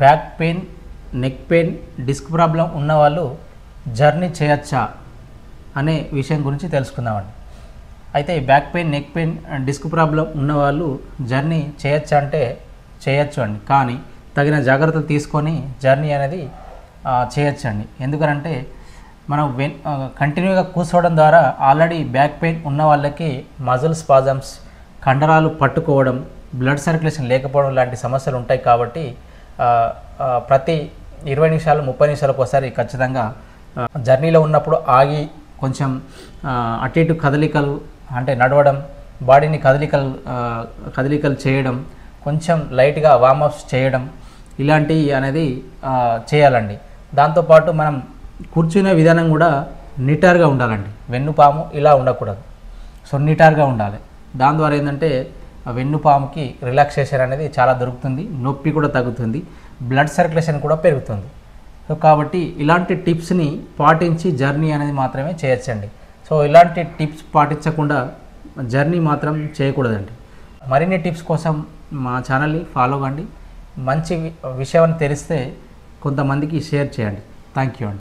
Back pain, neck pain, disc problem ఉన్నవాళ్ళు journey చేయొచ్చా అనే విషయం గురించి తెలుసుకుందామండి. అయితే back pain, neck pain, disc problem ఉన్నవాళ్ళు జర్నీ చేయొచ్చా అంటే చేయొచ్చు అండి. కానీ తగిన జాగ్రత్తలు తీసుకొని జర్నీ అనేది చేయొచ్చండి. ఎందుకంటే మనం కంటిన్యూగా కూర్చోవడం ద్వారా ఆల్రెడీ బ్యాక్ పెయిన్ ఉన్న వాళ్ళకి మజిల్ స్పాజమ్స్, కండరాలు పట్టుకోవడం, బ్లడ్ సర్క్యులేషన్ లేకపోవడం లాంటి సమస్యలు ఉంటాయి. కాబట్టి ప్రతి 20 నిమిషాలు 30 నిమిషాలకు ఒకసారి ఖచ్చితంగా జర్నీలో ఉన్నప్పుడు ఆగి కొంచెం అటు ఇటు కదలికలు అంటే నడవడం, బాడీని కదలికలు చేయడం, కొంచెం లైట్గా వార్మప్స్ చేయడం ఇలాంటివి అనేది చేయాలండి. దాంతోపాటు మనం కూర్చునే విధానం కూడా నిటారుగా ఉండాలండి. వెన్నుపాము ఇలా ఉండకూడదు, సో నిటారుగా ఉండాలి. దాని ద్వారా ఏంటంటే వెన్నుపాముకి రిలాక్సేషన్ అనేది చాలా దొరుకుతుంది, నొప్పి కూడా తగ్గుతుంది, బ్లడ్ సర్క్యులేషన్ కూడా పెరుగుతుంది. సో కాబట్టి ఇలాంటి టిప్స్ని పాటించి జర్నీ అనేది మాత్రమే చేయొచ్చండి. సో ఇలాంటి టిప్స్ పాటించకుండా జర్నీ మాత్రం చేయకూడదండి. మరిన్ని టిప్స్ కోసం మా ఛానల్ని ఫాలో కండి. మంచి విషయాన్ని తెలిస్తే కొంతమందికి షేర్ చేయండి. థ్యాంక్ యూ అండి.